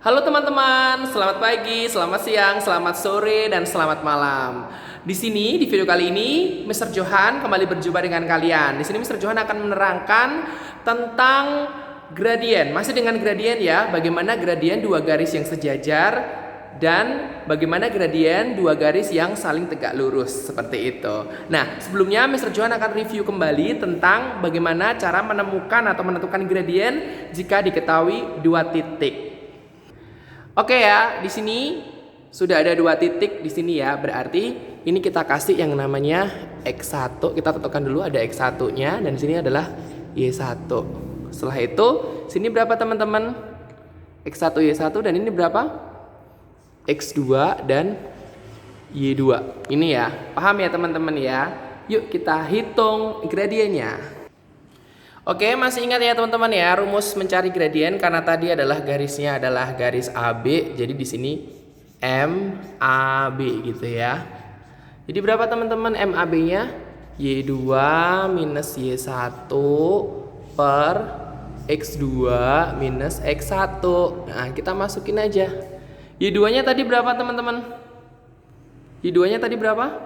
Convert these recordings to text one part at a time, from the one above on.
Halo teman-teman, selamat pagi, selamat siang, selamat sore, dan selamat malam. Di sini, di video kali ini, Mr. Johan kembali berjumpa dengan kalian. Di sini Mr. Johan akan menerangkan tentang gradien. Masih dengan gradien ya, bagaimana gradien dua garis yang sejajar dan bagaimana gradien dua garis yang saling tegak lurus, seperti itu. Nah, sebelumnya Mr. Johan akan review kembali tentang bagaimana cara menemukan atau menentukan gradien jika diketahui dua titik. Oke ya, di sini sudah ada dua titik di sini ya. Berarti ini kita kasih yang namanya X1. Kita tentukan dulu ada X1-nya dan di sini adalah Y1. Setelah itu, sini berapa teman-teman? X1 Y1 dan ini berapa? X2 dan Y2. Ini ya. Paham ya teman-teman ya? Yuk kita hitung gradiennya. Oke, masih ingat ya teman-teman ya, rumus mencari gradien karena tadi adalah garisnya adalah garis AB. Jadi di sini MAB gitu ya. Jadi berapa teman-teman MAB-nya? Y2 minus Y1 per X2 minus X1. Nah, kita masukin aja. Y2-nya tadi berapa teman-teman? Y2-nya tadi berapa?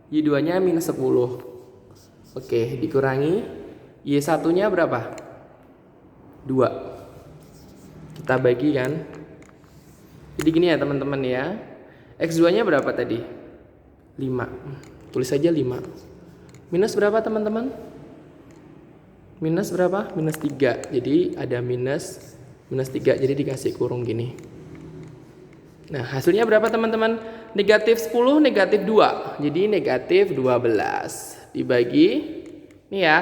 Y2-nya minus 10. Oke, dikurangi Y1-nya berapa? 2. Kita bagi kan. Jadi gini ya teman-teman ya. X2-nya berapa tadi? 5. Tulis aja 5. Minus berapa teman-teman? Minus berapa? Minus 3. Jadi ada minus 3. Jadi dikasih kurung gini. Nah, hasilnya berapa teman-teman? Negatif 10, negatif 2. Jadi negatif 12. Dibagi nih ya.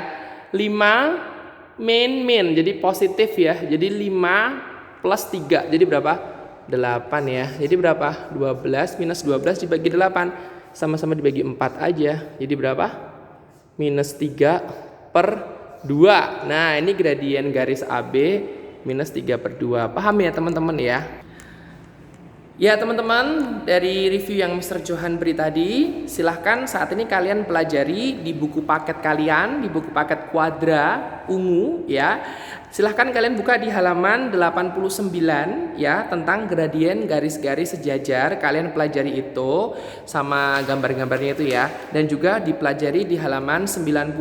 5 min, jadi positif ya. Jadi 5 plus 3, jadi berapa? 8 ya. Jadi berapa? 12 minus 12 dibagi 8. Sama-sama dibagi 4 aja. Jadi berapa? Minus 3 per 2. Nah, ini gradien garis AB minus 3 per 2. Paham ya teman-teman ya? Ya teman-teman, dari review yang Mr. Johan beri tadi, silahkan saat ini kalian pelajari di buku paket kalian, di buku paket kuadra ungu ya. Silahkan kalian buka di halaman 89 ya, tentang gradien garis-garis sejajar. Kalian pelajari itu sama gambar-gambarnya itu ya. Dan juga dipelajari di halaman 90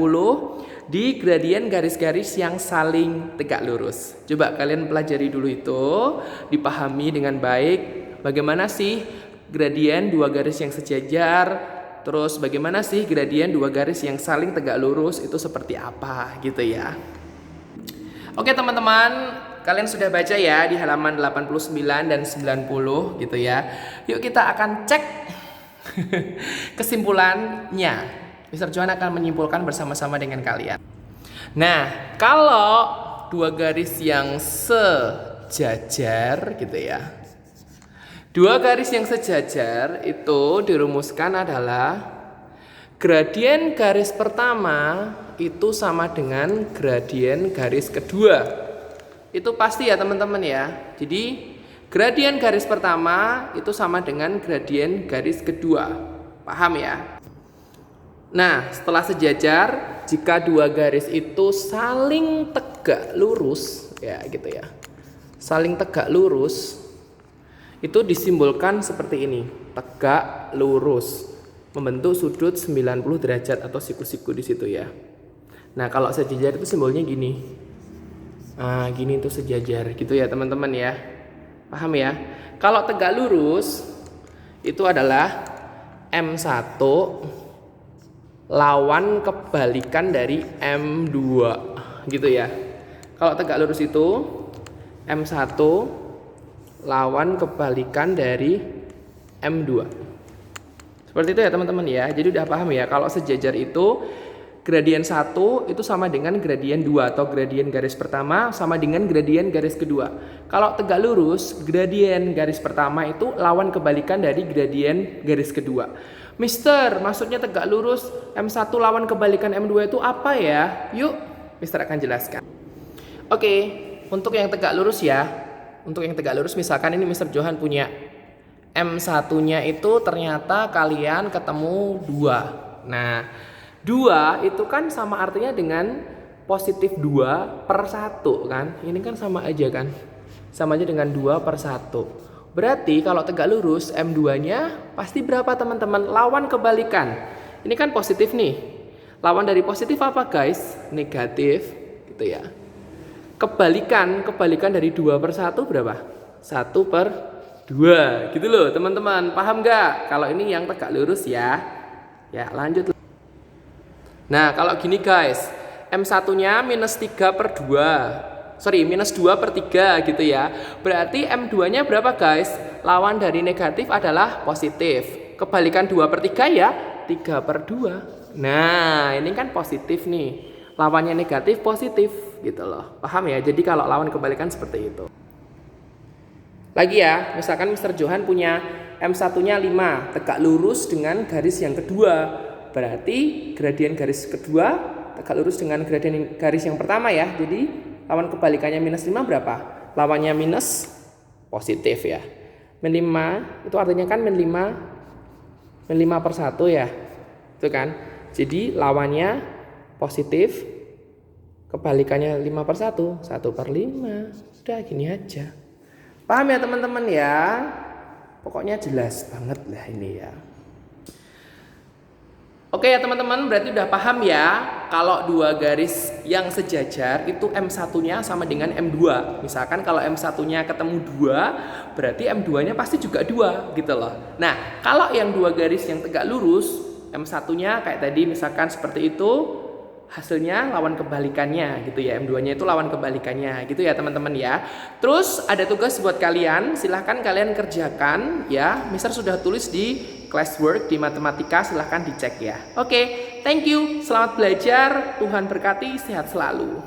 di gradien garis-garis yang saling tegak lurus. Coba kalian pelajari dulu itu, dipahami dengan baik. Bagaimana sih gradien dua garis yang sejajar? Terus bagaimana sih gradien dua garis yang saling tegak lurus itu seperti apa gitu ya. Oke teman-teman, kalian sudah baca ya di halaman 89 dan 90 gitu ya. Yuk kita akan cek kesimpulannya. Mr. Johan akan menyimpulkan bersama-sama dengan kalian. Nah, kalau dua garis yang sejajar gitu ya. Dua garis yang sejajar itu dirumuskan adalah gradien garis pertama itu sama dengan gradien garis kedua. Itu pasti ya teman-teman ya. Jadi gradien garis pertama itu sama dengan gradien garis kedua. Paham ya? Nah, setelah sejajar, jika dua garis itu saling tegak lurus ya gitu ya. Saling tegak lurus itu disimbolkan seperti ini, tegak lurus, membentuk sudut 90 derajat atau siku-siku di situ ya. Nah, kalau sejajar itu simbolnya gini. Nah, gini itu sejajar gitu ya teman-teman ya. Paham ya? Kalau tegak lurus itu adalah M1 lawan kebalikan dari M2 gitu ya. Kalau tegak lurus itu M1 lawan kebalikan dari M2. Seperti itu ya teman-teman ya. Jadi udah paham ya, kalau sejajar itu gradien 1 itu sama dengan gradien 2 atau gradien garis pertama sama dengan gradien garis kedua. Kalau tegak lurus, gradien garis pertama itu lawan kebalikan dari gradien garis kedua. Mister, maksudnya tegak lurus M1 lawan kebalikan M2 itu apa ya? Yuk, Mister akan jelaskan. Oke, untuk yang tegak lurus ya. Untuk yang tegak lurus misalkan ini Mr. Johan punya M1-nya itu ternyata kalian ketemu 2. Nah, 2 itu kan sama artinya dengan positif 2 per 1 kan. Ini kan sama aja kan. sama aja dengan 2 per 1. Berarti kalau tegak lurus M2-nya pasti berapa teman-teman? Lawan kebalikan. Ini kan positif nih. Lawan dari positif apa guys? Negatif gitu ya. Kebalikan dari 2 per 1 berapa? 1 per 2 gitu loh teman-teman. Paham nggak? Kalau ini yang tegak lurus ya. Ya lanjut. Nah kalau gini guys, M1-nya minus 3 per 2. Minus 2 per 3 gitu ya. Berarti M2-nya berapa guys? Lawan dari negatif adalah positif. Kebalikan 2 per 3 ya 3 per 2. Nah ini kan positif nih. Lawannya negatif positif gitu loh. Paham ya? Jadi kalau lawan kebalikan seperti itu. Lagi ya, misalkan Mr. Johan punya M1-nya 5, tegak lurus dengan garis yang kedua. Berarti gradien garis kedua tegak lurus dengan gradien garis yang pertama ya. Jadi lawan kebalikannya minus 5 berapa? Lawannya minus positif ya. Min 5 itu artinya kan min 5 per 1 ya. Itu kan. Jadi lawannya positif, kebalikannya 5 per 1, 1 per 5. Udah gini aja. Paham ya teman-teman ya? Pokoknya jelas banget lah ini ya. Oke ya teman-teman, berarti udah paham ya kalau dua garis yang sejajar itu M1-nya sama dengan M2. Misalkan kalau M1-nya ketemu 2, berarti M2-nya pasti juga 2 gitu loh. Nah, kalau yang dua garis yang tegak lurus, M1-nya kayak tadi misalkan seperti itu, hasilnya lawan kebalikannya gitu ya. M2-nya itu lawan kebalikannya gitu ya teman-teman ya. Terus ada tugas buat kalian, silahkan kalian kerjakan ya. Mister sudah tulis di classwork di matematika, silahkan dicek ya. Oke, thank you, selamat belajar, Tuhan berkati, sehat selalu.